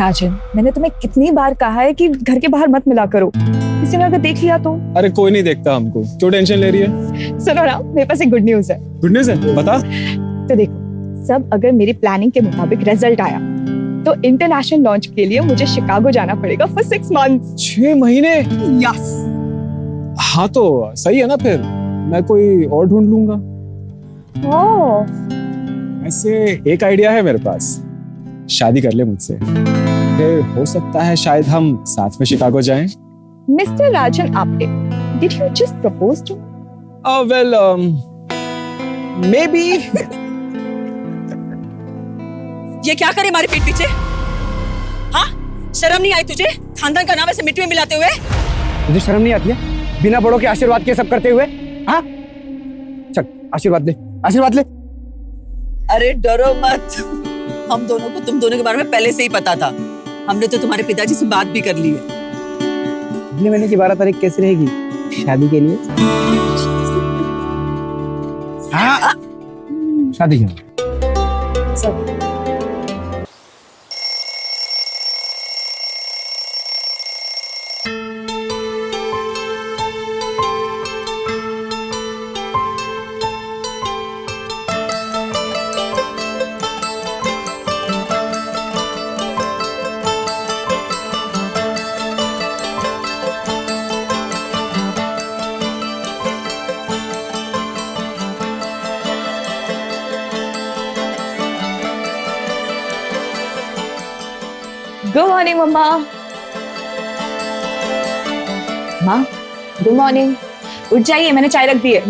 राजन, मैंने तुम्हें कितनी बार कहा है कि घर के बाहर मत मिला करो, किसी ने अगर देख लिया तो। अरे कोई नहीं देखता हमको, क्यों टेंशन ले रही है? सुनो ना, मेरे पास एक गुड न्यूज है। गुड न्यूज है, बता। तो देखो, सब अगर मेरी प्लानिंग के मुताबिक रिजल्ट आया तो इंटरनेशनल लॉन्च के लिए मुझे शिकागो जाना पड़ेगा फॉर 6 months। 6 महीने? यस। हाँ तो सही है ना, फिर मैं कोई और ढूंढ लूंगा। ऐसे एक आइडिया है मेरे पास, शादी कर ले मुझसे, फिर हो सकता है शायद हम साथ में शिकागो जाएं। Mister Rajan Apte, did you just propose to? Well maybe. ये क्या करे हमारे पीठ पीछे? हाँ, शर्म नहीं आई तुझे? खानदान का नाम ऐसे मिट्टी में मिलाते हुए। तुझे शर्म नहीं आती है? बिना बड़ों के आशीर्वाद के सब करते हुए। हाँ, चल आशीर्वाद ले, आशीर्वाद ले। अरे डरो मत, हम दोनों को तुम दोनों के बारे में पहले से ही पता था। हमने तो तुम्हारे पिताजी से बात भी कर ली है। अगले महीने की 12 तारीख कैसी रहेगी शादी के लिए? हाँ, शादी क्यों? गुड मॉर्निंग मम्मा। माँ गुड मॉर्निंग, उठ जाइए, मैंने चाय रख दी है।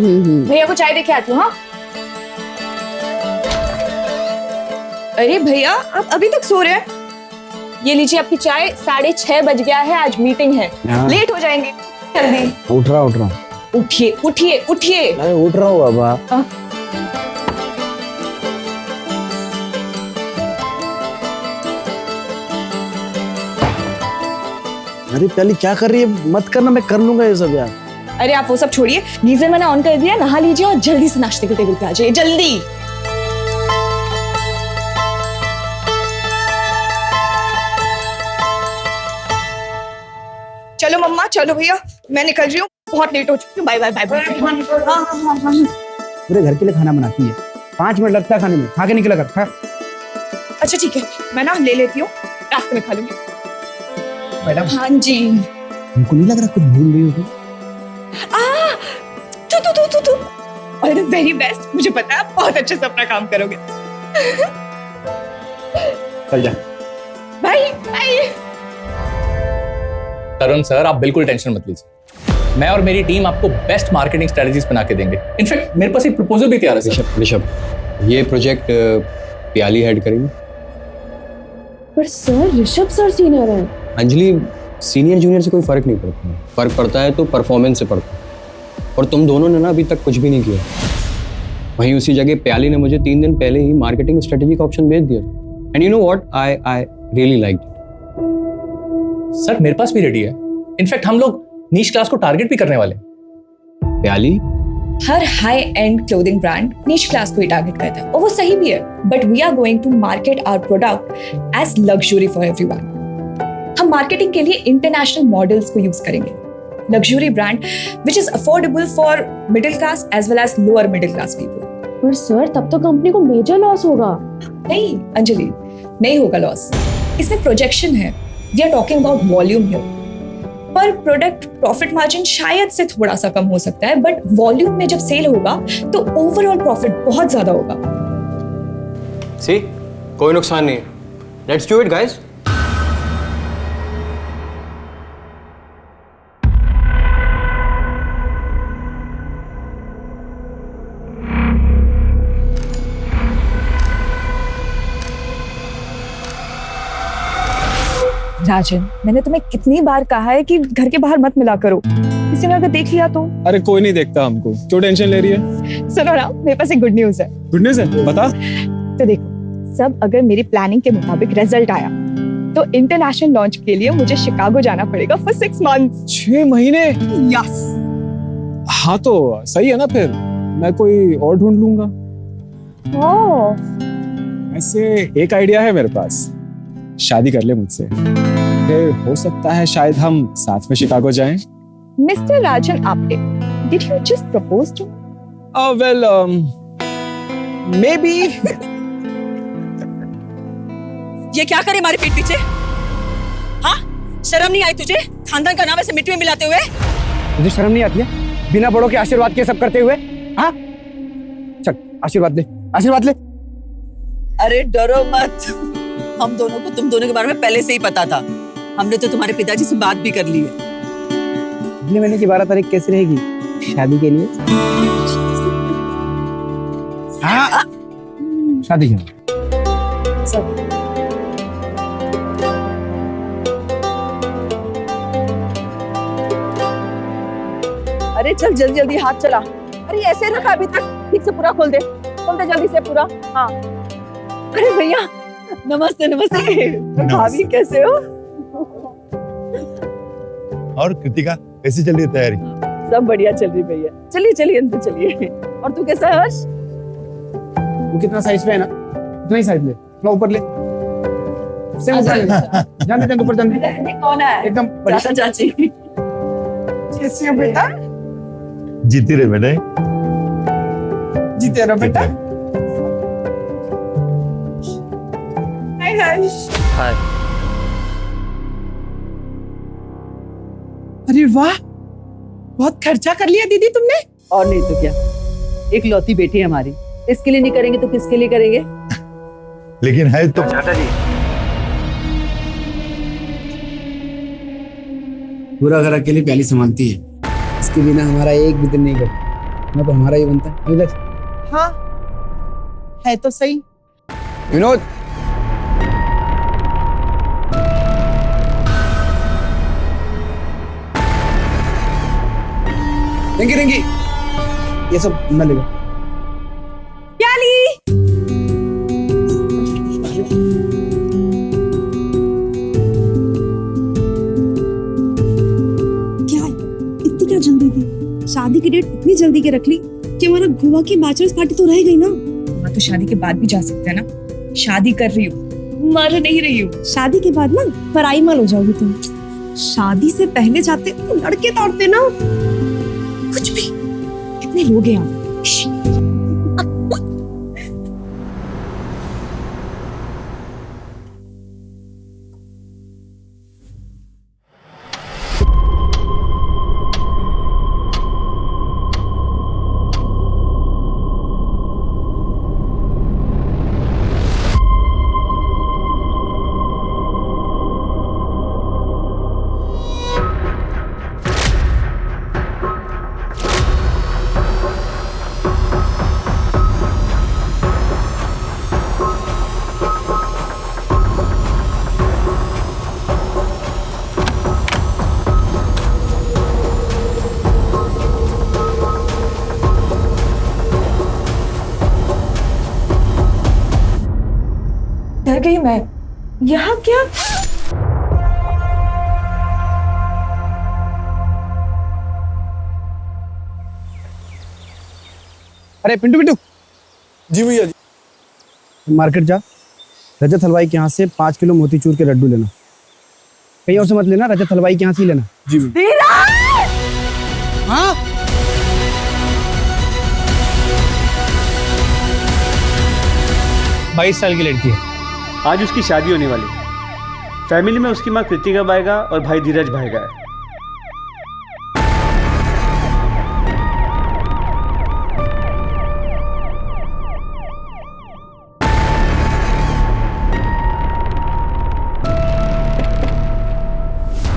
भैया को चाय देके आती हूँ। हाँ अरे भैया, आप अभी तक सो रहे हैं? ये लीजिए आपकी चाय, 6:30 बज गया है, आज मीटिंग है, लेट हो जाएंगे। जल्दी उठ रहा। उठिए उठिए उठिए। अरे उठ रहा हूँ बाबा। अरे प्याली क्या कर रही है? मत करना, मैं कर लूंगा ये सब यार। अरे आप वो सब छोड़िए, गीजर मैंने ऑन कर दिया, नहा लीजिए और जल्दी से नाश्ते के टेबल पे आ जाइए, जल्दी। चलो मम्मा, चलो भैया, मैं निकल रही हूँ, बहुत लेट हो चुकी हूँ। Bye bye bye bye. पूरे घर के लिए खाना बनाती है, 5 मिनट लगता है खाने में, खा के निकला कर। खा। अच्छा ठीक है, मैं ना ले लेती हूँ, रास्ते में खा लूंगी। मैडम। हाँ जी। हमको नहीं लग रहा कुछ भूल रही हो तुम? तू और द वेरी बेस्ट, मुझे पता है आप बहुत अच्छे से अपना काम करोगे। चल जा। Bye bye. तरुण सर, आप बिल्कुल टेंशन मत लीजिए, मैं और मेरी टीम आपको बेस्ट मार्केटिंग स्ट्रेटजीज बना के देंगे। इनफैक्ट मेरे पास एक प्रपोजल भी तैयार है। ऋषभ, ये प्रोजेक्ट प्याली हेड करेंगे। पर सर, ऋषभ सर सीनियर है। अंजलि, सीनियर जूनियर से कोई फर्क नहीं पड़ता, फर्क पड़ता है तो परफॉर्मेंस से पड़ता है, और तुम दोनों ने ना अभी तक कुछ भी नहीं किया। वहीं उसी जगह प्याली ने मुझे 3 दिन पहले ही मार्केटिंग स्ट्रेटेजी का ऑप्शन भेज दिया, and you know what, I really like it. Sir मेरे पास भी रेडी है, इनफैक्ट हम लोग नीश क्लास को टारगेट भी करने वाले। प्याली, हर high end clothing brand niche class को ही टारगेट करता है, और वो सही भी है, but we are going to market our product as luxury for everyone. हम मार्केटिंग के लिए इंटरनेशनल मॉडल्स को यूज करेंगे, luxury brand which is affordable for middle class as well as lower middle class people. पर sir, तब तो company को major loss होगा। नहीं अंजलि, नहीं होगा लॉस, इसमें प्रोजेक्शन है, we are talking about volume here. पर प्रोडक्ट प्रॉफिट मार्जिन शायद से थोड़ा सा कम हो सकता है, बट वॉल्यूम में जब सेल होगा तो ओवरऑल प्रॉफिट बहुत ज्यादा होगा। सी, कोई नुकसान नहीं है, लेट्स डू इट गाइस। राजन, मैंने तुम्हें कितनी बार कहा है कि घर के बाहर मत मिला करो, किसी ने अगर देख लिया तो। अरे कोई नहीं देखता हमको, क्यों टेंशन ले रही है? सुनो ना, मेरे पास एक गुड न्यूज है। गुड न्यूज है, बता। तो देखो, सब अगर मेरी प्लानिंग के मुताबिक रिजल्ट आया तो इंटरनेशनल लॉन्च के लिए मुझे शिकागो जाना पड़ेगा फॉर 6 months। 6 महीने? यस। हाँ तो सही है ना, फिर मैं कोई और ढूंढ लूंगा। ओह, ऐसे एक आइडिया है मेरे पास, शादी कर ले मुझसे, फिर हो सकता है शायद हम साथ में शिकागो जाएं। Mr. Rajan Apte, did you just propose to? Well, maybe. ये क्या करे हमारे पीठ पीछे? हाँ, शर्म नहीं आई तुझे? खानदान का नाम ऐसे मिट्टी में मिलाते हुए? तुझे शर्म नहीं आती है बिना बड़ों के आशीर्वाद के सब करते हुए? हाँ, चल आशीर्वाद ले, आशीर्वाद ले। अरे डरो मत, हम दोनों को तुम दोनों के बारे में पहले से ही पता था। हमने तो तुम्हारे पिताजी से बात भी कर ली है। अगले महीने की 12 तारीख कैसी रहेगी शादी के लिए? हाँ, शादी की। अरे चल जल्दी जल्दी हाथ चला। अरे ऐसे रखा अभी तक, ठीक से पूरा खोल दे जल्दी से पूरा। हाँ, अरे भैया नमस्ते नमस्ते। भाभी कैसे हो? और कृतिका कैसी चल रही है तैयारी? सब बढ़िया चल रही भैया। चलिए चलिए अंदर चलिए। और तू कैसा है हर्ष? वो कितना साइज पे है ना, उतना ही साइज ले, थोड़ा ऊपर ले, उससे ऊपर ले। जाने दे ऊपर, जाने दे। ये कौन है? एकदम चाचा चाची। कैसे हो बेटा? जीती रहे बेटे। जीते रहो बेटा। हाय हर्ष। हाय। अरे वाह, बहुत खर्चा कर लिया दीदी तुमने। और नहीं तो क्या, एक लौती बेटी है हमारी, इसके लिए नहीं करेंगे तो किसके लिए करेंगे? लेकिन है तो पूरा घर अकेली प्याली संभालती है, इसके बिना हमारा एक भी दिन नहीं करता, ना तो हमारा ही बनता है। विनोद, हाँ है तो सही। विनोद, रिंकी रिंकी, ये सब न लेगा। प्याली क्या इतनी क्या जल्दी थी? शादी की डेट इतनी जल्दी के रख ली कि हमारा गोवा की बैचलर्स पार्टी तो रह गई ना। मैं तो शादी के बाद भी जा सकते हैं ना। शादी कर रही हूँ, मर नहीं रही हूँ। शादी के बाद ना पराई माल हो जाओगी तुम। शादी से पहले जाते तो लड़के तोड़ते ना। कुछ भी, कितने लोग हैं यहाँ। डर गई मैं। यहाँ क्या? अरे पिंटू पिंटू। जी भैया जी। मार्केट जा, रजत हलवाई के यहाँ से 5 किलो मोतीचूर के लड्डू लेना। कहीं और से मत लेना, रजत हलवाई के यहाँ से ही लेना। जी भैया। हाँ, 22 साल की लड़की है, आज उसकी शादी होने वाली है। फैमिली में उसकी माँ कृतिका भाईगा और भाई धीरज भाईगा है।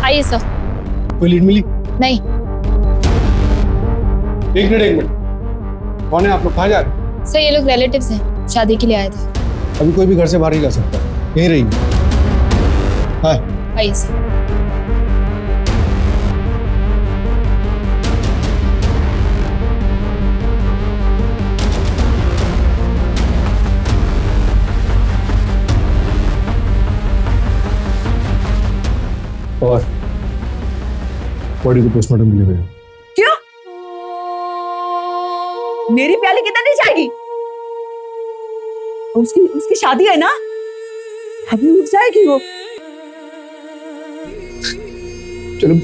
आइए सर। कोई लीड मिली? नहीं। एक मिनट। कौन है आप लोग, कहाँ जा रहे? सर ये लोग रिलेटिव्स हैं, शादी के लिए आए थे। अभी कोई भी घर से बाहर नहीं जा सकता, यहीं रही। हाय। आइए सर। और बॉडी को पोस्टमार्टम के लिए भेजो। क्यों? मेरी प्याली किधर नहीं जाएगी? उसकी शादी है ना? अभी उठ जाएगी वो। चलो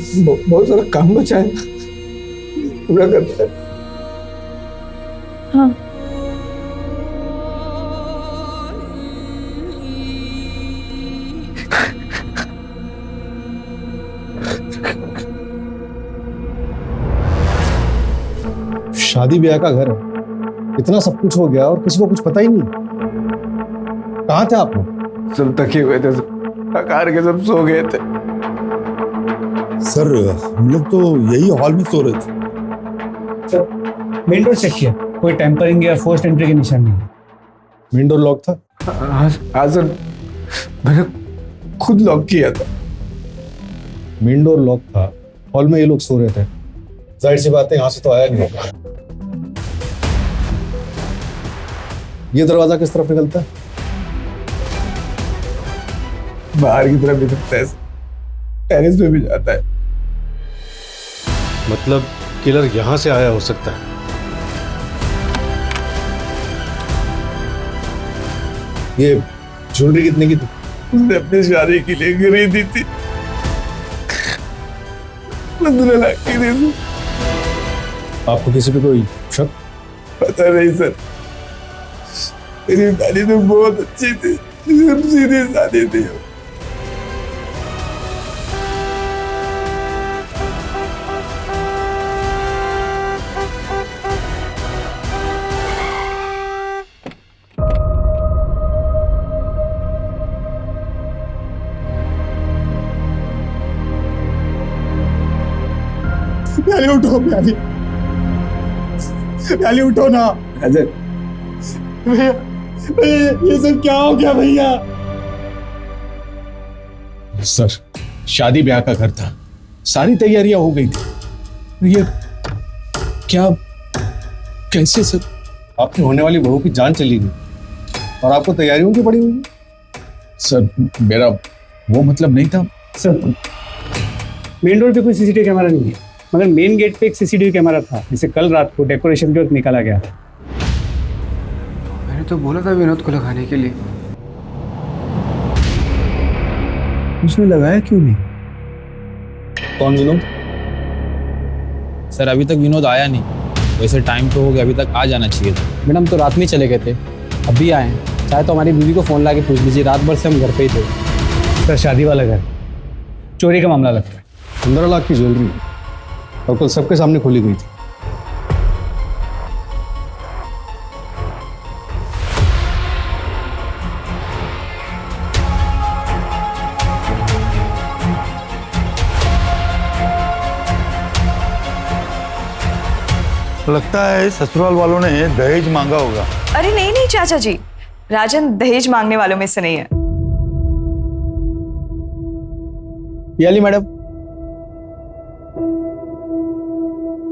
बहुत सारा काम बचा है, पूरा करते हैं। हाँ शादी ब्याह का घर है, इतना सब कुछ हो गया और किसी को कुछ पता ही नहीं। कहाँ थे आप लोग? सब थके हुए थे, थकार के सब सो गए थे। सर हम लोग तो यही हॉल में सो रहे थे। मेन डोर चेक किया, कोई टेम्परिंग या फोर्स्ड एंट्री के निशान नहीं। मेन डोर लॉक था? हाँ सर, मैंने खुद लॉक किया था। मेन डोर लॉक था, हॉल में ये लोग सो रहे थे, जाहिर सी बात है यहाँ से तो आया नहीं होगा। ये दरवाजा किस तरफ निकलता है? बाहर की तरफ निकलता है, टेरेस पे भी जाता है। मतलब किलर यहाँ से आया हो सकता है। ये ज्वेलरी कितने की थी? उसने अपनी शादी के लिए खरीदी थी, 15 लाख की थी। आपको किसी पे कोई शक? पता नहीं सर, मेरी शादी तो बहुत अच्छी थी, सब सीधी शादी थी। प्याली उठो, प्याली प्याली उठो ना। अजय, भैया ये सब क्या हो गया भैया? सर शादी ब्याह का घर था, सारी तैयारियां हो गई थी। ये क्या, कैसे सर? आपकी होने वाली बहू की जान चली गई और आपको तैयारियों की पड़ी हुई। सर मेरा वो मतलब नहीं था। सर मेन डोर पे कोई सीसीटीवी कैमरा नहीं है, मगर मेन गेट पे एक सीसीटीवी कैमरा था जिसे कल रात को डेकोरेशन के वक्त निकाला गया था। मैंने तो बोला था विनोद को लगाने के लिए। उसने लगाया क्यों नहीं? कौन विनोद? सर अभी तक विनोद आया नहीं, वैसे टाइम तो हो गया, अभी तक आ जाना चाहिए था। मैडम तो रात में चले गए थे, अभी आए हैं। चाहे तो हमारी बीवी को फोन ला के पूछ लीजिए, रात भर से हम घर पे ही थे। सर शादी वाला घर, चोरी का मामला लगता है। 15 लाख की ज्वेलरी और कल सबके सामने खोली गई थी। लगता है ससुराल वालों ने दहेज मांगा होगा। अरे नहीं नहीं चाचा जी, राजन दहेज मांगने वालों में से नहीं है। याली मैडम,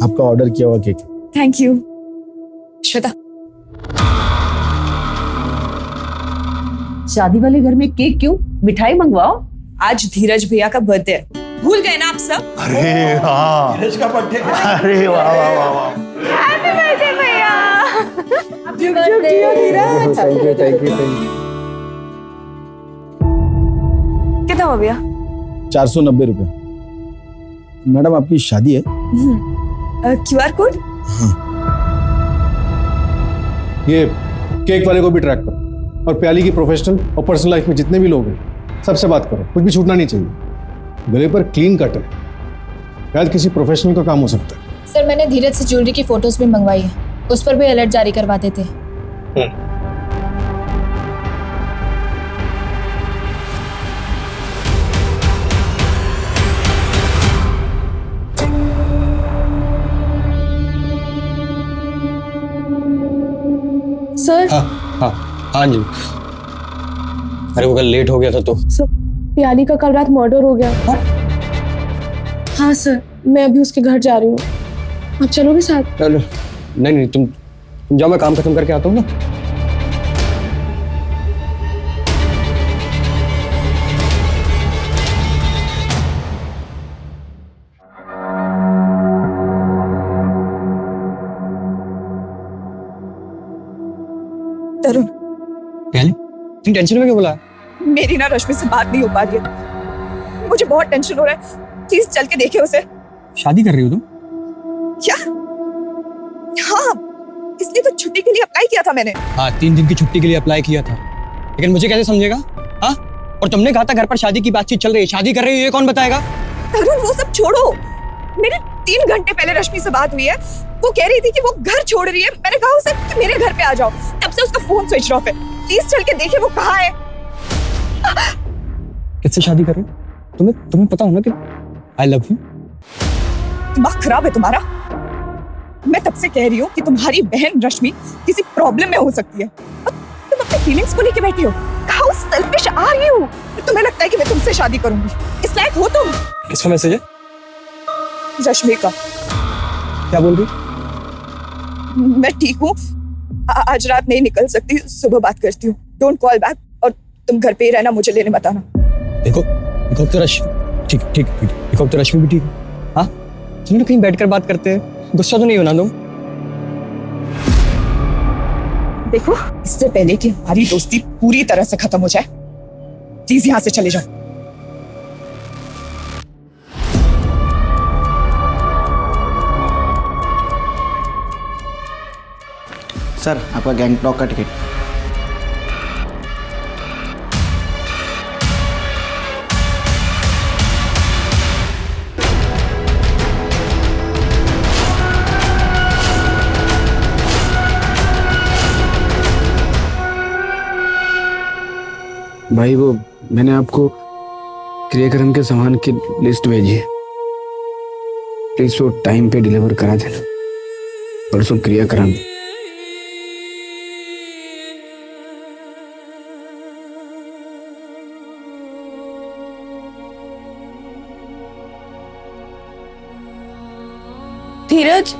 आपका ऑर्डर किया हुआ केक। Thank you. श्वेता, शादी वाले घर में केक क्यों? मिठाई मंगवाओ। आज धीरज भैया का बर्थडे है, भूल गए ना आप सब? अरे हाँ, धीरज का बर्थडे। अरे वाह वाह वाह वाह, हैप्पी बर्थडे भैया। Thank you Dheeraj. Thank you thank you thank you. कितना हुआ भैया? 490 रुपए। मैडम आपकी शादी है? QR code? ये केक वाले को भी ट्रैक करो और प्याली की प्रोफेशनल और पर्सनल लाइफ में जितने भी लोग हैं सबसे बात करो, कुछ भी छूटना नहीं चाहिए। गले पर क्लीन कट है, शायद किसी प्रोफेशनल का काम हो सकता है। सर मैंने धीरज से ज्वेलरी की फोटोज भी मंगवाई है, उस पर भी अलर्ट जारी करवा देते। सर हाँ हाँ हाँ जी। अरे वो कल लेट हो गया था तो। सर प्याली का कल रात मर्डर हो गया। हाँ सर, मैं अभी उसके घर जा रही हूँ, आप चलोगे साथ? नहीं नहीं, तुम जाओ, मैं काम खत्म करके आता हूँ ना। तरुण, टेंशन में क्यों बोला? मेरी ना रश्मि से बात नहीं हो पा रही है। मुझे बहुत टेंशन हो रहा है, प्लीज चल के देखे उसे। शादी कर रही हो तुम? क्या? हाँ, इसलिए तो छुट्टी के लिए अप्लाई किया था मैंने। हाँ, 3 दिन की छुट्टी के लिए अप्लाई किया था, लेकिन मुझे कैसे समझेगा? हाँ, और तुमने कहा था घर पर शादी की बातचीत चल रही है, शादी कर रही है, ये कौन बताएगा? तरुण वो सब छोड़ो, मेरे 3 घंटे पहले रश्मि से बात हुई है। वो कह रही थी कि वो घर छोड़ रही है। मैंने कहा उसे कि मेरे घर पे आ जाओ, तब से उसका फोन स्विच ऑफ है। प्लीज चल के देखिए वो कहाँ है। किससे शादी कर रहे हो? तुम्हें पता होना कि आई लव यू। दिमाग खराब है तुम्हारा। मैं तब से कह रही हूँ कि तुम्हारी बहन रश्मि किसी प्रॉब्लम में हो सकती है, और तुम अपने फीलिंग्स को लेके बैठी हो। How selfish are you? तुम्हें लगता है कि मैं तुमसे शादी करूंगी? इस लायक हो तुम? किसका मैसेज है? रश्मि का। क्या बोल रही? मैं ठीक हूँ, आज रात नहीं निकल सकती, सुबह बात करती हूँ। डोंट कॉल बैक, और तुम घर पे ही रहना, मुझे लेने मत आना। देखो तो रश्मि ठीक देखो तो रश्मि भी ठीक है। हाँ, तुम कहीं बैठकर बात करते हैं, गुस्सा तो नहीं होना तुम? देखो, इससे पहले कि हमारी दोस्ती पूरी तरह से खत्म हो जाए, प्लीज यहाँ से चले जाओ। सर, आपका गैंगटॉक का टिकट। भाई वो मैंने आपको क्रियाक्रम के सामान की लिस्ट भेजी है, प्लीज वो टाइम पे डिलीवर करा देना। परसों क्रियाक्रम। धीरज,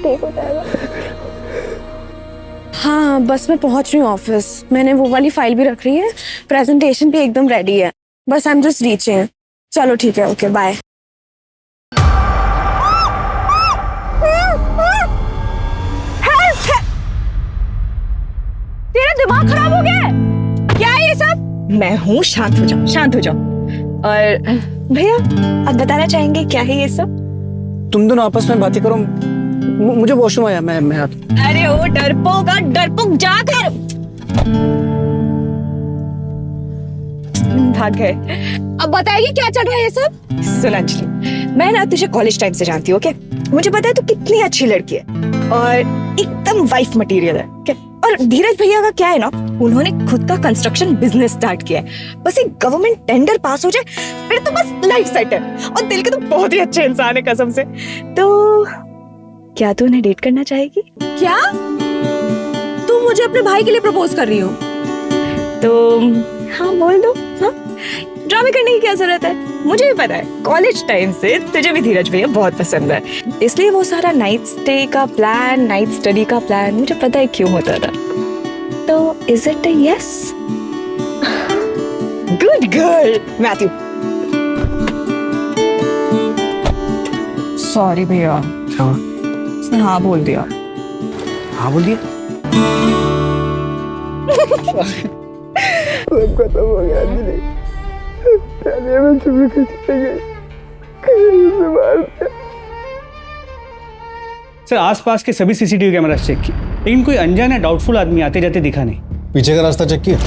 ठीक हो जाएगा। हाँ, बस मैं पहुंच रही हूँ ऑफिस। मैंने वो वाली फाइल भी रख रही है, प्रेजेंटेशन भी एकदम रेडी है, बस आई एम जस्ट रीचिंग। चलो ठीक है, ओके बाय। तेरा दिमाग खराब हो गया है क्या है ये सब? मैं हूँ, शांत हो जाओ, शांत हो जाओ। और भैया, आप बताना चाहेंगे क्या है ये सब? तुम दोनों आपस में बातें करो, मुझे वॉशरूम आया, मैं आता। अरे ओ डरपोक जाकर भाग गए। अब बताइए क्या चल रहा है ये सब? सुन अंजलि, मैं ना तुझे कॉलेज टाइम से जानती हूँ, ओके? मुझे पता है तू कितनी अच्छी लड़की है और एकदम वाइफ मटेरियल है, ओके? और धीरज भैया का क्या है ना, उन्होंने खुद का कंस्ट्रक्शन बिजनेस स्टार्ट किया है। बस एक गवर्नमेंट टेंडर पास हो जाए, फिर तो बस लाइफ सेट है। और दिल के तो बहुत ही अच्छे इंसान है कसम से। तो क्या तू उन्हें डेट करना चाहेगी? क्या तू मुझे अपने भाई के लिए प्रपोज कर रही हो? तो हाँ बोल दो। हाँ, ड्रामे करने की क्या जरूरत है? मुझे भी पता है कॉलेज टाइम से तुझे भी धीरज भैया बहुत पसंद है, इसलिए वो सारा नाइट स्टे का प्लान, नाइट स्टडी का प्लान मुझे पता है क्यों होता था। तो is it a yes? Good girl Matthew. Sorry भैया, क्या हुआ? उसने हाँ बोल दिया। हाँ बोल दिया? खत्म हो गया। सर, आसपास के सभी सीसीटीवी कैमरा चेक किए, लेकिन कोई अनजान या डाउटफुल आदमी आते जाते दिखा नहीं। पीछे का रास्ता चेक किया?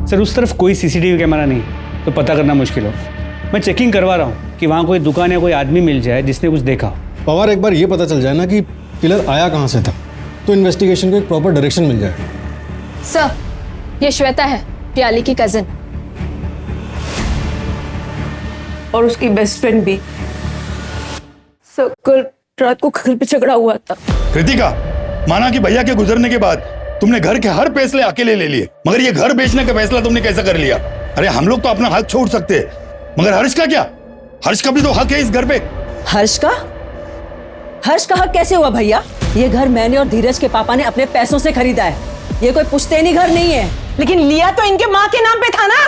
सर, उस तरफ कोई सीसीटीवी कैमरा नहीं, तो पता करना मुश्किल हो। मैं चेकिंग करवा रहा हूँ कि वहाँ कोई दुकान या कोई आदमी मिल जाए जिसने कुछ देखा हो। पवार, एक बार ये पता चल जाए ना कि किलर आया कहाँ से था, तो इन्वेस्टिगेशन को एक प्रॉपर डायरेक्शन मिल जाए। सर, ये श्वेता है, प्याली की कजिन, और उसकी बेस्ट फ्रेंड भी। सर, कल रात को घर पे झगड़ा हुआ था। कृतिका, माना कि भैया के गुजरने के बाद तुमने घर के हर फैसले अकेले ले लिए, मगर ये घर बेचने का फैसला तुमने कैसे कर लिया? अरे हम लोग तो अपना हक छोड़ सकते हैं, मगर हर्ष का क्या? हर्ष का भी तो हक है इस घर पे। हर्ष का हक कैसे हुआ भैया? ये घर मैंने और धीरज के पापा ने अपने पैसों से खरीदा है, ये कोई पुश्तैनी घर नहीं है। लेकिन लिया तो इनके माँ के नाम पे था ना।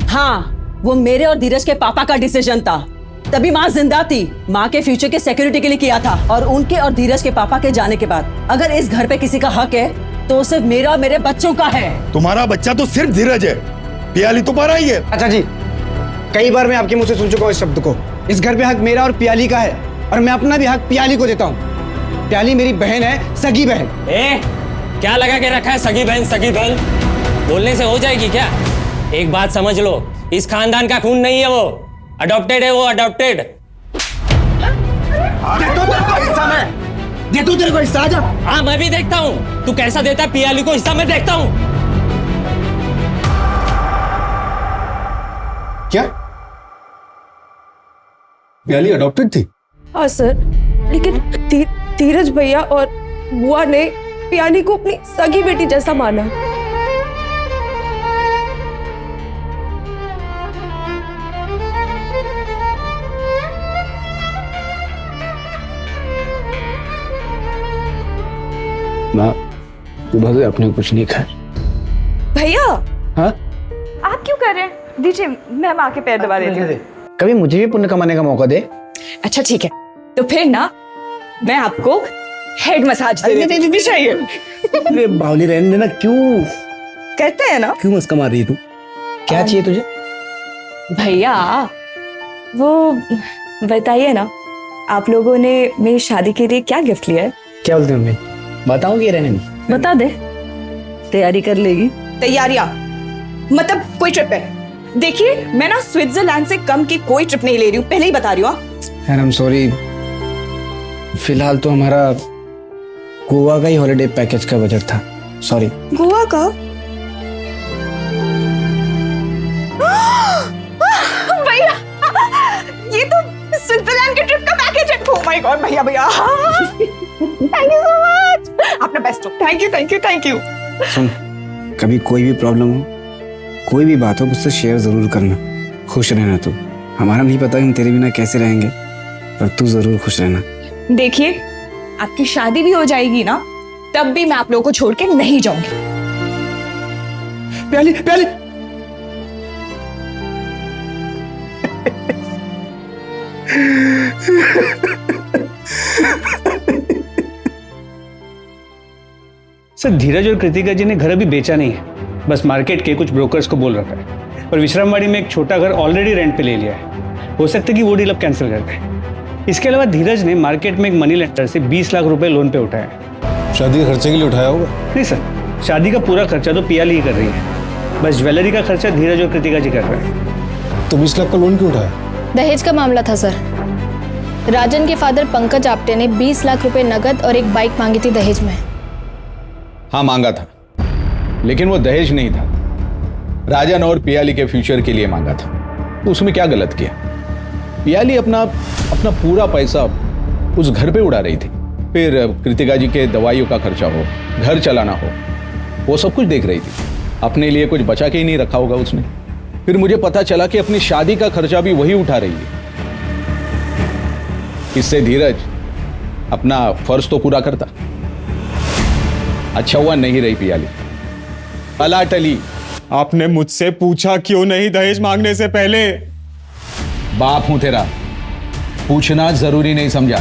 हाँ, वो मेरे और धीरज के पापा का डिसीजन था। तभी माँ जिंदा थी। माँ के फ्यूचर के सिक्योरिटी के लिए किया था। और उनके और धीरज के पापा के जाने के बाद अगर इस घर पे किसी का हक है तो सिर्फ मेरा और मेरे बच्चों का है। तुम्हारा बच्चा तो सिर्फ धीरज है, पियाली तो परा ही है। अच्छा जी, कई बार मैं आपके मुंह से सुन चुका हूँ इस शब्द को। इस घर पे हक मेरा और पियाली का है और मैं अपना भी हक पियाली को देता हूँ। पियाली मेरी बहन है, सगी बहन। क्या लगा के रखा है सगी बहन सगी बहन? बोलने से हो जाएगी क्या? एक बात समझ लो, इस खानदान का खून नहीं है वो, अडॉप्टेड है वो, अडॉप्टेड। दे तू तेरे को हिस्सा आजा। हाँ मैं भी देखता हूँ तू कैसा देता है पियाली को हिस्सा, मैं देखता हूँ। क्या पियाली अडॉप्टेड थी? हाँ सर, लेकिन धीरज भैया और बुआ ने पियाली को अपनी सगी बेटी जैसा माना। माँ, सुबह से आपने कुछ नहीं खाया। भैया हाँ? आप क्यों कर रहे हैं? दीजिए, मैं माँ के पैर दबा देती हूँ। कभी मुझे भी पुण्य कमाने का मौका दे। अच्छा ठीक है, तो फिर ना मैं आपको हेड मसाज दे देती हूँ। चाहिए? अरे बावली रहने देना, क्यों कहते हैं ना, क्यों मस्का मार रही है तू? क्या चाहिए तुझे? भैया वो बताइए ना, आप लोगों ने मेरी शादी के लिए क्या गिफ्ट लिया है? क्या बोलते हैं मम्मी? बताऊंगी रहने में? बता दे, तैयारी कर लेगी। तैयारियां मतलब कोई ट्रिप है? देखिए, मैं ना स्विट्जरलैंड से कम की कोई ट्रिप नहीं ले रही हूँ, पहले ही बता रही हूँ। यार I'm sorry, फिलहाल तो हमारा गोवा का ही हॉलिडे पैकेज का बजट था। सॉरी। गोवा का? भैया, ये तो स्विट्जरलैंड के ट्रिप का पैकेज है। ओह माय गॉड भैया भैया, थैंक यू सो मच, आपने बेस्ट हो। Thank you thank you thank you. सुन, कभी कोई भी प्रॉब्लम हो, कोई भी बात हो, मुझसे शेयर जरूर करना। खुश रहना तू। हमारा नहीं पता हम तेरे बिना कैसे रहेंगे, पर तू जरूर खुश रहना। देखिए, आपकी शादी भी हो जाएगी ना, तब भी मैं आप लोगों को छोड़ के नहीं जाऊंगी। प्याली प्याली सर, धीरज और कृतिका जी ने घर अभी बेचा नहीं है, बस मार्केट के कुछ ब्रोकर्स को बोल रखा है। और विश्रामवाड़ी में एक छोटा घर ऑलरेडी रेंट पे ले लिया है। हो सकता है कि वो डील अब कैंसिल कर दे। इसके अलावा धीरज ने मार्केट में एक मनी लेंडर से 20 लाख रुपए लोन पे उठाया है। शादी के खर्चे के लिए उठाया होगा? नहीं सर, शादी का पूरा खर्चा तो पियाली ही कर रही है, बस ज्वेलरी का खर्चा धीरज और कृतिका जी कर रहे हैं। तो 20 लाख का लोन क्यों उठाया? दहेज का मामला था सर। राजन के फादर पंकज आप्टे ने 20 लाख रुपए नगद और एक बाइक मांगी थी दहेज में। हाँ मांगा था, लेकिन वो दहेज नहीं था, राजन और पियाली के फ्यूचर के लिए मांगा था। तो उसमें क्या गलत किया? पियाली अपना पूरा पैसा उस घर पे उड़ा रही थी, फिर कृतिका जी के दवाइयों का खर्चा हो, घर चलाना हो, वो सब कुछ देख रही थी। अपने लिए कुछ बचा के ही नहीं रखा होगा उसने। फिर मुझे पता चला कि अपनी शादी का खर्चा भी वही उठा रही है। इससे धीरज अपना फर्ज तो पूरा करता। अच्छा हुआ नहीं रही पियाली। अला टली। आपने मुझसे पूछा क्यों नहीं दहेज मांगने से पहले? बाप हूं तेरा, पूछना जरूरी नहीं समझा?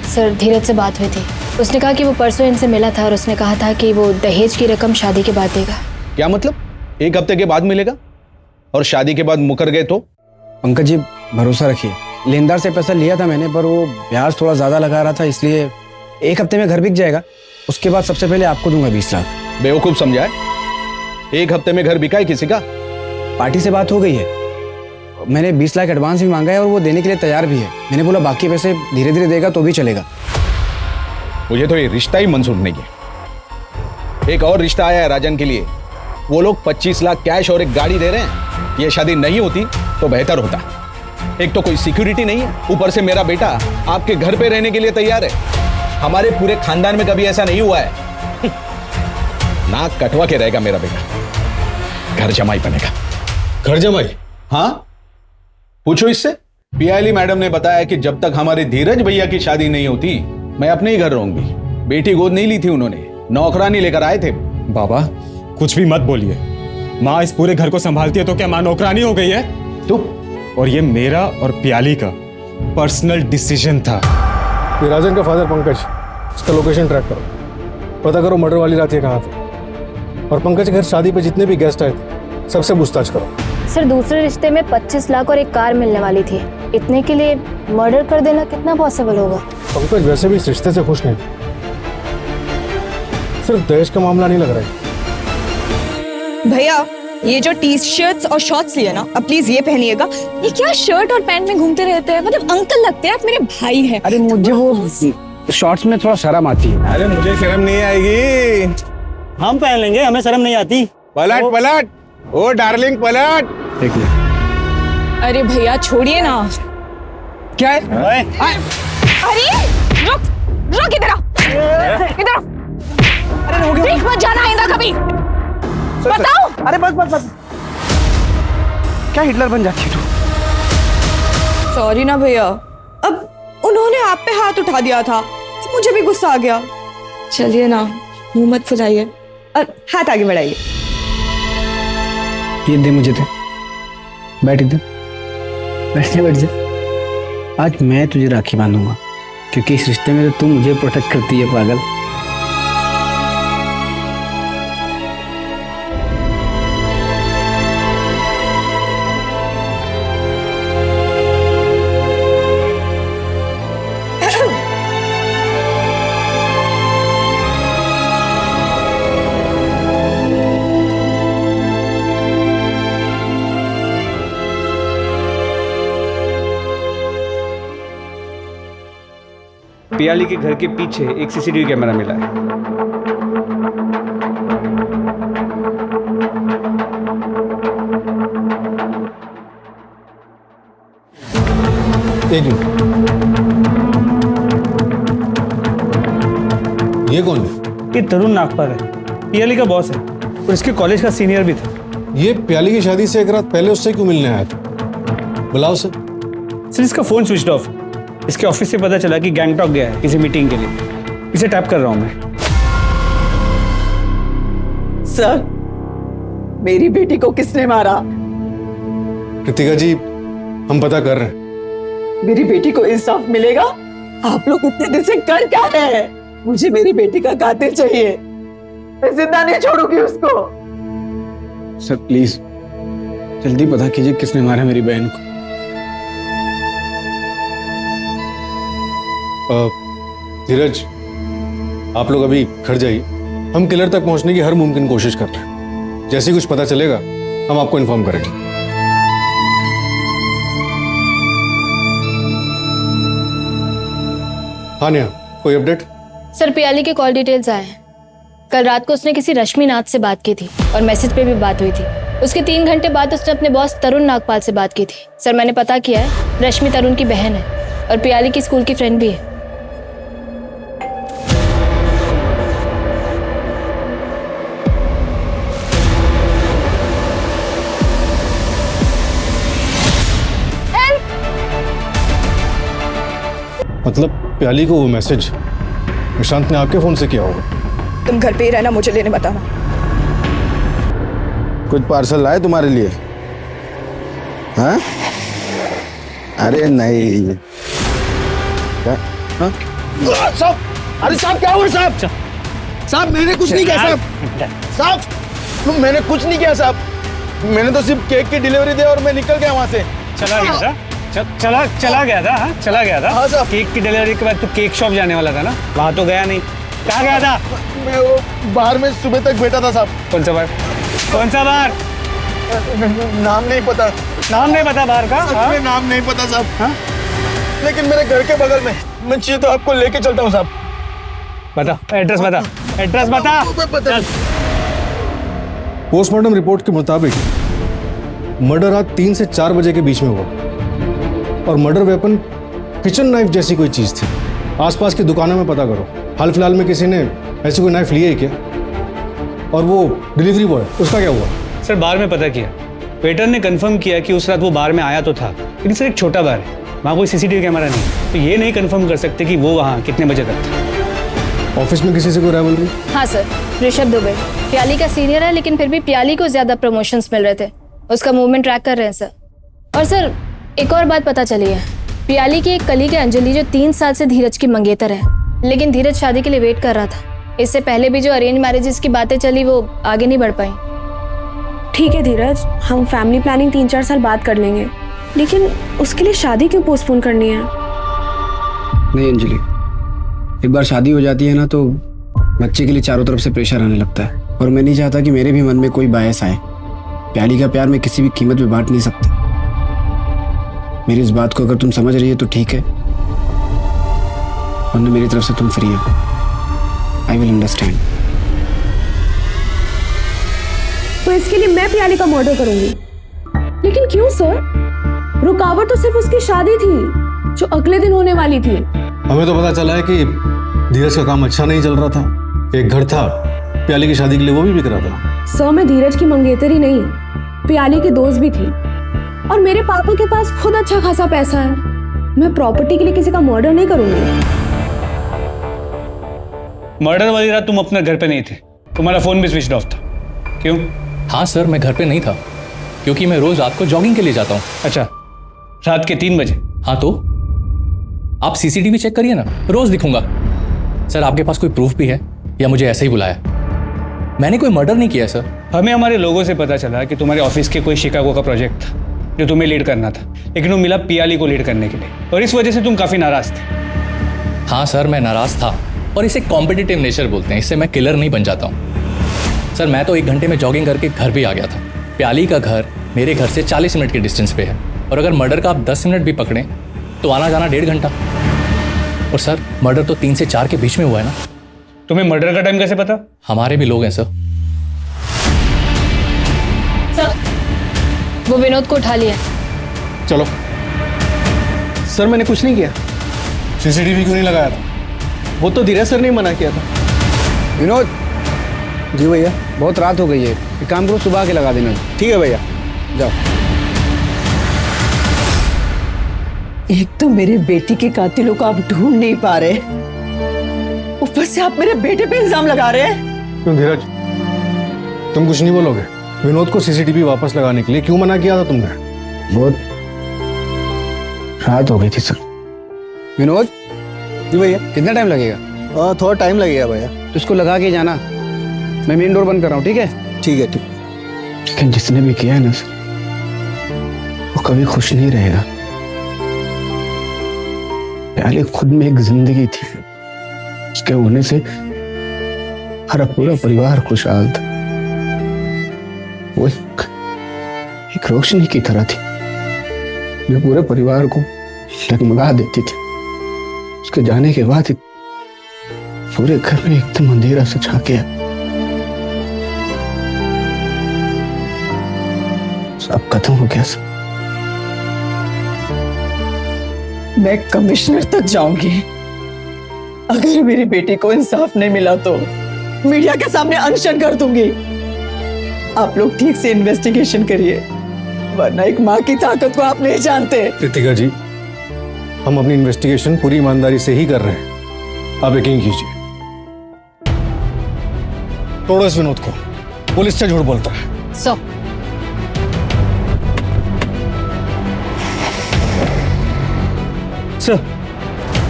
सर, धीरज से बात हुई थी। उसने कहा कि वो परसों इनसे मिला था और उसने कहा था कि वो दहेज की रकम शादी के बाद देगा। क्या मतलब? 1 हफ्ते के बाद मिलेगा और शादी के बाद मुकर गए तो? पंकज जी, भरोसा रखिए, लेनदार से पैसा लिया था मैंने, पर वो ब्याज थोड़ा ज्यादा लगा रहा था, इसलिए 1 हफ्ते में घर बिक जाएगा। उसके बाद सबसे पहले आपको दूंगा 20 लाख। बेवकूफ समझा है? 1 हफ्ते में घर बिका है किसी का? पार्टी से बात हो गई है, मैंने 20 लाख एडवांस भी मांगा है और वो देने के लिए तैयार भी है। मैंने बोला बाकी पैसे धीरे धीरे देगा तो भी चलेगा। मुझे तो ये रिश्ता ही मंजूर नहीं है। एक और रिश्ता आया है राजन के लिए, वो लोग 25 लाख कैश और एक गाड़ी दे रहे हैं। ये शादी नहीं होती तो बेहतर होता। एक तो कोई सिक्योरिटी नहीं है, ऊपर से मेरा बेटा आपके घर पे रहने के लिए तैयार है। हमारे पूरे खानदान में कभी ऐसा नहीं हुआ है। नाक कटवा के रहेगा मेरा बेटा, घर जमाई बनेगा। घर जमाई? हाँ, पूछो इससे। पियाली मैडम ने बताया कि जब तक हमारे धीरज भैया की शादी नहीं होती मैं अपने ही घर रहूंगी। बेटी गोद नहीं ली थी उन्होंने, नौकरानी लेकर आए थे। बाबा कुछ भी मत बोलिए, माँ इस पूरे घर को संभालती है तो क्या माँ नौकरानी हो गई है? चुप। और ये मेरा और प्याली का पर्सनल डिसीजन था। ये राजन का फादर पंकज, इसका लोकेशन ट्रैक करो, पता करो मर्डर वाली रात ये कहाँ थे, और पंकज के घर शादी पे जितने भी गेस्ट आए थे सबसे पूछताछ करो। सर दूसरे रिश्ते में 25 लाख और एक कार मिलने वाली थी, इतने के लिए मर्डर कर देना कितना पॉसिबल होगा? पंकज वैसे भी इस रिश्ते से खुश नहीं थे, सिर्फ दहेज का मामला नहीं लग रहा है। भैया ये जो टी शर्ट्स और शॉर्ट्स लिए ना, अब प्लीज ये पहनिएगा। ये क्या शर्ट और पैंट में घूमते रहते हैं, मतलब अंकल लगते हैं, आप मेरे भाई हैं। अरे मुझे वो शॉर्ट्स में थोड़ा शर्म आती है। अरे मुझे शर्म नहीं आएगी। हम पहन लेंगे, हमें शर्म नहीं आती। पलट पलट, ओ डार्लिंग पलट। देखिए अरे भैया छोड़िए ना। क्या है? अरे रुक रुक, इधर आ, इधर आ। अरे हो गया, मत जाना आइंदा कभी। बताओ। अरे बस बस बस, क्या हिटलर बन जाती है तू? सॉरी ना भैया, अब उन्होंने आप पे हाथ उठा दिया था, मुझे भी गुस्सा आ गया। चलिए ना, मुंह मत फुलाइए, हाथ आगे बढ़ाइए। ये दे मुझे, दे, बैठ इधर, बैठ जा। आज मैं तुझे राखी बांधूंगा, क्योंकि इस रिश्ते में तो तू मुझे प्रोटेक्ट करती है पागल। पियाली के घर के पीछे एक सीसीटीवी कैमरा मिला है। एक मिनट, ये कौन है? ये तरुण नागपाल है, पियाली का बॉस है और इसके कॉलेज का सीनियर भी था। ये प्याली की शादी से एक रात पहले उससे क्यों मिलने आया था? बुलाओ सर। सर इसका फोन स्विच ऑफ, इसके ऑफिस से पता चला कि गैंगटॉक गया है किसी मीटिंग के लिए। इसे टैप कर रहा हूं मैं। सर मेरी बेटी को किसने मारा? कृतिका जी, हम पता कर रहे हैं। मेरी बेटी को इंसाफ मिलेगा? आप लोग इतने दिन से कर क्या रहे हैं? मुझे मेरी बेटी का कातिल चाहिए, मैं जिंदा नहीं छोड़ूंगी उसको। सर प्लीज जल्दी पता कीजिए किसने मारा मेरी बहन को। धीरज, आप लोग अभी घर जाइए, हम किलर तक पहुंचने की हर मुमकिन कोशिश कर रहे हैं। जैसे ही कुछ पता चलेगा हम आपको इन्फॉर्म करेंगे। हाँ नेहा, कोई अपडेट? सर पियाली के कॉल डिटेल्स आए हैं। कल रात को उसने किसी रश्मि नाथ से बात की थी और मैसेज पे भी बात हुई थी। उसके 3 घंटे बाद उसने अपने बॉस तरुण नागपाल से बात की थी। सर मैंने पता किया है, रश्मि तरुण की बहन है और पियाली की स्कूल की फ्रेंड भी है। मतलब प्याली को वो मैसेज निशांत ने आपके फोन से किया होगा? तुम घर पे ही रहना, मुझे लेने बताना। कुछ पार्सल लाए तुम्हारे लिए? हाँ? अरे नहीं। क्या? हाँ? साहब, अरे साहब क्या हुआ साहब? साहब मैंने कुछ नहीं किया साहब। साहब मैंने कुछ नहीं किया साहब। मैंने तो सिर्फ केक की डिलीवरी दी और मैं निकल गया वहां से। चला गया था? चला गया था? हाँ चला गया था। हाँ साहब। केक की डिलीवरी के बाद तू केक शॉप जाने वाला था ना, वहां तो गया नहीं। कहाँ गया था? मैं वो बाहर में सुबह तक बैठा था साहब। कौन सा बार? कौन सा बार? नाम नहीं पता। नाम नहीं पता बाहर का? हाँ? नाम नहीं पता साहब। हाँ? लेकिन मेरे घर के बगल में, मैं चाहिए तो आपको लेके चलता हूँ साहब। बता एड्रेस, बता एड्रेस, बता। पोस्टमार्टम रिपोर्ट के मुताबिक मर्डर रात 3 से 4 बजे के बीच में हुआ और मर्डर वेपन किचन नाइफ जैसी कोई चीज थी। आसपास की दुकानों में पता करो, हाल फिलहाल में किसी ने ऐसी कोई नाइफ लिया है क्या? और वो डिलीवरी बॉय, उसका क्या हुआ? सर बार में पता किया, वेटर ने कंफर्म किया कि उस रात वो बार में आया तो था, लेकिन सर एक छोटा बार है, वहाँ कोई सीसीटीवी कैमरा नहीं, तो ये नहीं कंफर्म कर सकते कि वो वहाँ कितने बजे तक था। ऑफिस में किसी से कोई राइवलरी? हाँ सर, ऋषभ दुबे प्याली का सीनियर है, लेकिन फिर भी प्याली को ज्यादा प्रमोशंस मिल रहे थे। उसका मूवमेंट ट्रैक कर रहे हैं सर। और सर एक और बात पता चली है, प्याली की एक कलीग है अंजलि, जो 3 साल से धीरज की मंगेतर है, लेकिन धीरज शादी के लिए वेट कर रहा था। इससे पहले भी जो अरेंज मैरिजेस की बातें चली वो आगे नहीं बढ़ पाई। ठीक है धीरज, हम फैमिली प्लानिंग 3-4 साल बाद कर लेंगे, लेकिन उसके लिए शादी क्यों पोस्टपोन करनी है? नहीं अंजलि, एक बार शादी हो जाती है ना तो बच्चे के लिए चारों तरफ से प्रेशर आने लगता है, और मैं नहीं चाहता कि मेरे भी मन में कोई बायस आए। प्याली का प्यार मैं किसी भी कीमत पे बांट नहीं सकता। मेरी इस बात को अगर तुम समझ रही है तो ठीक है, वरना मेरी तरफ से तुम फ्री हो। I will understand. तो इसके लिए मैं प्याली का मर्डर करूंगी, लेकिन क्यों सर? रुकावट तो सिर्फ उसकी शादी थी जो अगले दिन होने वाली थी। हमें तो पता चला है कि धीरज का काम अच्छा नहीं चल रहा था। एक घर था प्याली की शादी के लिए, वो भी बिक रहा था। सर मैं धीरज की मंगेतर ही नहीं, प्याली की दोस्त भी थी, और मेरे पापा के पास खुद अच्छा खासा पैसा है। मैं प्रॉपर्टी के लिए किसी का मर्डर नहीं करूंगी। मर्डर वाली रात तुम अपने घर पे नहीं थे, तुम्हारा फोन भी स्विच ऑफ था। क्यों? हाँ सर, मैं घर पे नहीं था क्योंकि मैं रोज रात को जॉगिंग के लिए जाता हूँ। अच्छा, रात के 3 बजे? हाँ तो आप सीसीटीवी चेक करिए ना, रोज दिखूंगा। सर आपके पास कोई प्रूफ भी है या मुझे ऐसे ही बुलाया? मैंने कोई मर्डर नहीं किया सर। हमें हमारे लोगों से पता चला कि तुम्हारे ऑफिस के कोई शिकागो का प्रोजेक्ट था जो तुम्हें लीड करना था, लेकिन वो मिला पियाली को लीड करने के लिए, और इस वजह से तुम काफी नाराज थे। हाँ सर, मैं नाराज था, और इसे कॉम्पिटिटिव नेचर बोलते हैं। इससे मैं किलर नहीं बन जाता हूँ। सर मैं तो 1 घंटे में जॉगिंग करके घर भी आ गया था। प्याली का घर मेरे घर से 40 मिनट के डिस्टेंस पे है, और अगर मर्डर का आप 10 मिनट भी पकड़ें तो आना जाना 1.5 घंटा। और सर मर्डर तो 3 से 4 के बीच में हुआ है ना। तुम्हें मर्डर का टाइम कैसे पता? हमारे भी लोग हैं सर। सर वो विनोद को उठा लिया। चलो। सर मैंने कुछ नहीं किया। सीसीटीवी क्यों नहीं लगाया था? वो तो धीरज सर ने मना किया था। विनोद। जी भैया। बहुत रात हो गई है, एक काम करो सुबह के लगा देना। ठीक है भैया, जाओ। एक तो मेरे बेटी के कातिलों को आप ढूंढ नहीं पा रहे, ऊपर से आप मेरे बेटे पे इल्जाम लगा रहे हैं। क्यों धीरज, तुम कुछ नहीं बोलोगे? विनोद को सीसीटीवी वापस लगाने के लिए क्यों मना किया था तुमने? बहुत रात हो गई थी सर। विनोद। जी भैया। कितना टाइम लगेगा? थोड़ा टाइम लगेगा भैया। तो इसको लगा के जाना, मैं मेन डोर बंद कर रहा हूँ। ठीक है? ठीक है। ठीक। लेकिन जिसने भी किया है ना सर, वो कभी खुश नहीं रहेगा। प्याली खुद में एक जिंदगी थी, उसके होने से हमारा पूरा परिवार खुशहाल था। वो एक रोशनी की तरह थी जो पूरे परिवार को डगमगा देती थी। उसके जाने के बाद पूरे घर में एकदम अंधेरा सा छा गया। सब खत्म हो गया सब। मैं कमिश्नर तक जाऊंगी। अगर मेरी बेटी को इंसाफ नहीं मिला तो मीडिया के सामने अनशन कर दूंगी। आप लोग ठीक से इन्वेस्टिगेशन करिए, वरना एक माँ की ताकत को आप नहीं जानते। रितिका जी, हम अपनी इन्वेस्टिगेशन पूरी ईमानदारी से ही कर रहे हैं, आप यकीन कीजिए। तोड़ो इस विनोद को, पुलिस से झूठ बोलता है। सर,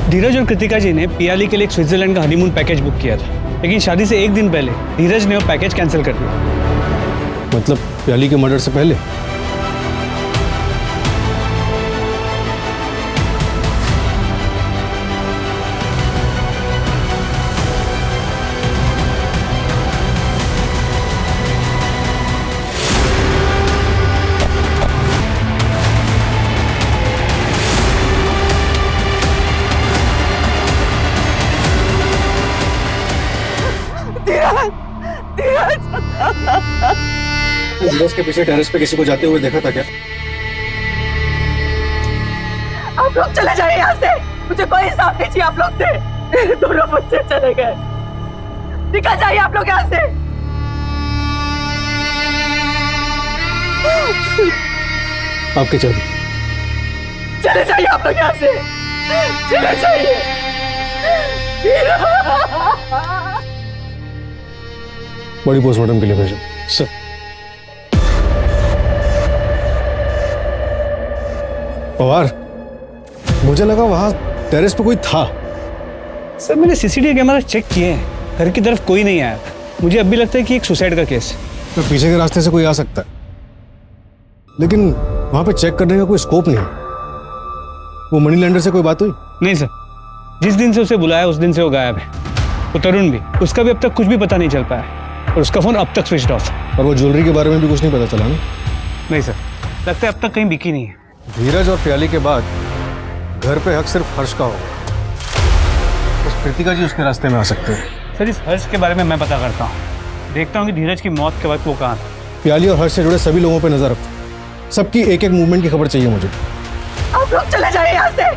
धीरज और कृतिका जी ने पियाली के लिए एक स्विट्जरलैंड का हनीमून पैकेज बुक किया था, लेकिन शादी से 1 दिन पहले धीरज ने वो पैकेज कैंसिल कर दिया। मतलब प्याली के मर्डर से पहले? धीरज के पीछे टेरेस पे किसी को जाते हुए देखा था क्या? आप लोग चले जाइए यहाँ से, मुझे कोई इंसाफ नहीं चाहिए आप लोग से। मेरे दोनों बच्चे चले गए, निकल जाइए आप लोग यहाँ से। आपके चाबी। चले जाइए आप लोग यहाँ से, चले जाइए। बॉडी पोस्टमार्टम के लिए भेजो। सर पवार, मुझे लगा वहां टेरेस पे कोई था। सर मैंने सीसीटीवी कैमरा चेक किए हैं, घर की तरफ कोई नहीं आया। मुझे अब भी लगता है कि एक सुसाइड का केस है। तो पीछे के रास्ते से कोई आ सकता है, लेकिन वहां पे चेक करने का कोई स्कोप नहीं है। वो मनी लैंडर से कोई बात हुई? नहीं सर, जिस दिन से उसे बुलाया उस दिन से वो गायब है। वो तरुण भी, उसका भी अब तक कुछ भी पता नहीं चल पाया और उसका फोन अब तक स्विच ऑफ है। और वो ज्वेलरी के बारे में भी कुछ नहीं पता चला ना? नहीं सर, लगता है अब तक कहीं बिकी नहीं है। धीरज और प्याली के बाद घर पे हक सिर्फ हर्ष का होगा। उस कृतिका जी उसके रास्ते में आ सकते हैं। सर इस हर्ष के बारे में मैं पता करता हूँ, देखता हूँ कि धीरज की मौत के वक्त वो कहाँ था। प्याली और हर्ष से जुड़े सभी लोगों पे नजर रखो। सबकी एक एक मूवमेंट की खबर चाहिए मुझे। आप लोग चले जाइए यहाँ से,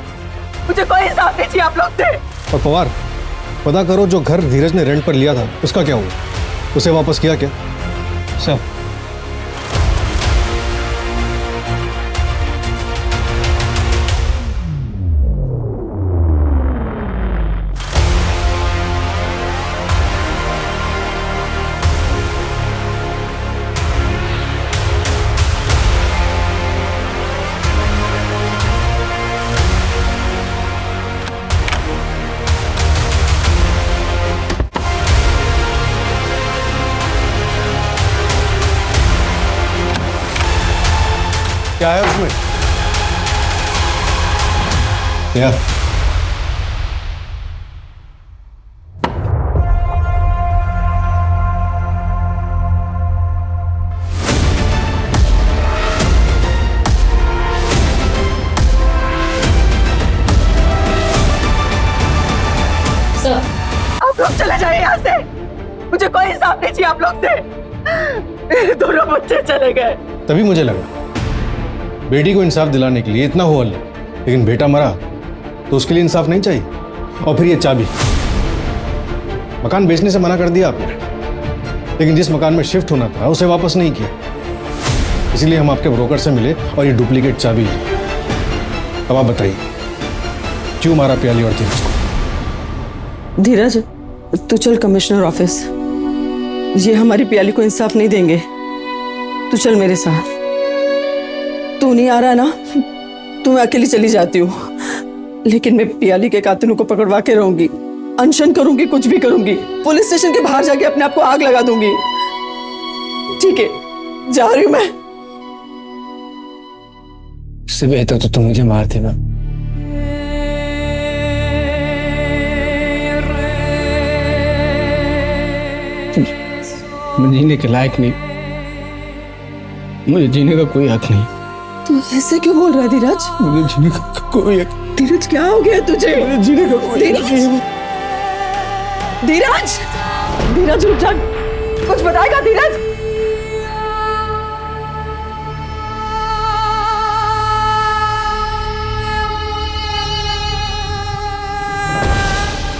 मुझे कोई हिसाब नहीं चाहिए आप लोग से। और पवार, पता करो जो घर धीरज ने रेंट पर लिया था उसका क्या हुआ? उसे वापस किया क्या? सर क्या है उसमें? क्या? आप लोग चले जाइए यहाँ से, मुझे कोई हिसाब नहीं चाहिए आप लोग से। मेरे दोनों बच्चे चले गए। तभी मुझे लगा बेटी को इंसाफ दिलाने के लिए इतना हो हल्ला, लेकिन बेटा मरा तो उसके लिए इंसाफ नहीं चाहिए। और फिर ये चाबी, मकान बेचने से मना कर दिया आपने, लेकिन जिस मकान में शिफ्ट होना था उसे वापस नहीं किया। इसीलिए हम आपके ब्रोकर से मिले और ये डुप्लीकेट चाबी ली। अब आप बताइए क्यों मारा प्याली और धीरज को? धीरज, तू चल कमिश्नर ऑफिस। ये हमारी प्याली को इंसाफ नहीं देंगे, तू चल मेरे साथ। तू नहीं आ रहा ना तो मैं अकेली चली जाती हूँ, लेकिन मैं प्याली के कातिलों को पकड़वा के रहूंगी, अनशन करूंगी, कुछ भी करूंगी। पुलिस स्टेशन के बाहर जाके अपने आप को आग लगा दूंगी। ठीक है, जा रही हूं मैं। इससे बेहतर तो तुम मुझे मार देना। मैं जीने के लायक नहीं, मुझे जीने का कोई हक नहीं। तू ऐसे क्यों बोल रहा है धीरज? मुझे जीने का कोई हक। धीरज क्या हो गया तुझे? मुझे जीने का कोई हक नहीं। धीरज, धीरज रुक जा, कुछ बताएगा धीरज?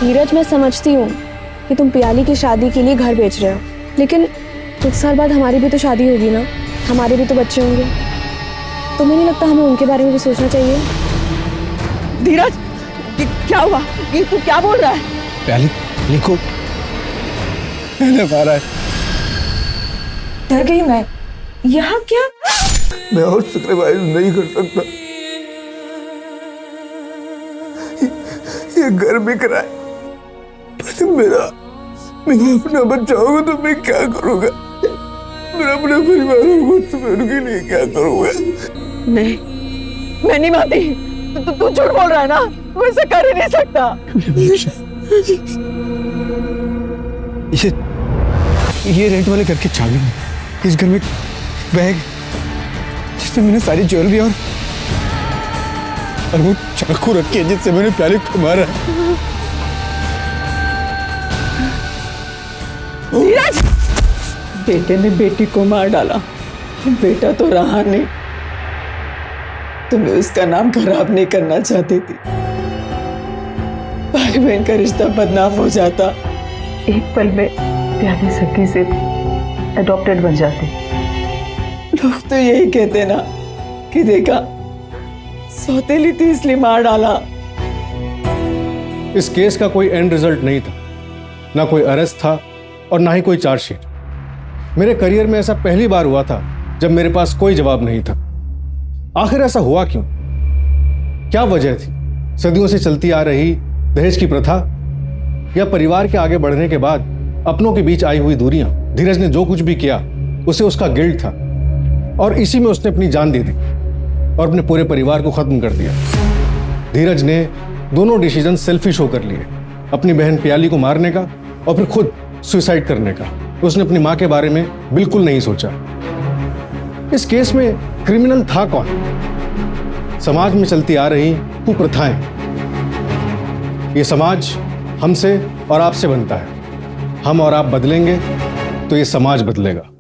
धीरज, मैं समझती हूँ कि तुम प्याली की शादी के लिए घर बेच रहे हो, लेकिन कुछ साल बाद हमारी भी तो शादी होगी ना, हमारे भी तो बच्चे होंगे। तुम्हें नहीं लगता हमें उनके बारे में भी सोचना चाहिए? धीरज, क्या हुआ? ये तू क्या बोल रहा है? प्याली लिखो, मैंने मारा है। डर गई मैं। यहाँ क्या? मैं और सैक्रिफाइस नहीं कर सकता। ये घर बिक रहा है, पर मेरा अपना बच्चा होगा तो मैं क्या करूंगा? मेरा अपने परिवार को तो मैं उनके लिए क्या करूंगा? नहीं, मैं नहीं मानती। तू झूठ बोल रहा है ना, तू ऐसा कर ही नहीं सकता। ये रेंट वाले घर की चाबी है। इस घर में बैग जिसमें मैंने सारी ज्वेलरी और वो चाकू रखी है जिससे मैंने प्याली को मारा। धीरज, बेटे ने बेटी को मार डाला, बेटा तो रहा नहीं। तुम्हें उसका नाम खराब नहीं करना चाहती थी। भाई बहन का रिश्ता बदनाम हो जाता, एक पल में प्याली सखी से अडॉप्टेड बन जाती। लोग तो यही कहते ना कि देखा, सौतेली थी इसलिए मार डाला। इस केस का कोई एंड रिजल्ट नहीं था, ना कोई अरेस्ट था और ना ही कोई चार्जशीट। मेरे करियर में ऐसा पहली बार हुआ था जब मेरे पास कोई जवाब नहीं था। आखिर ऐसा हुआ क्यों? क्या वजह थी? सदियों से चलती आ रही दहेज की प्रथा, या परिवार के आगे बढ़ने के बाद अपनों के बीच आई हुई दूरियां? धीरज ने जो कुछ भी किया उसे उसका गिल्ट था और इसी में उसने अपनी जान दे दी और अपने पूरे परिवार को खत्म कर दिया। धीरज ने दोनों डिसीजन सेल्फिश होकर लिए, अपनी बहन प्याली को मारने का और फिर खुद सुसाइड करने का। उसने अपनी मां के बारे में बिल्कुल नहीं सोचा। इस केस में क्रिमिनल था कौन? समाज में चलती आ रही कुप्रथाएं। ये समाज हमसे और आपसे बनता है। हम और आप बदलेंगे तो ये समाज बदलेगा।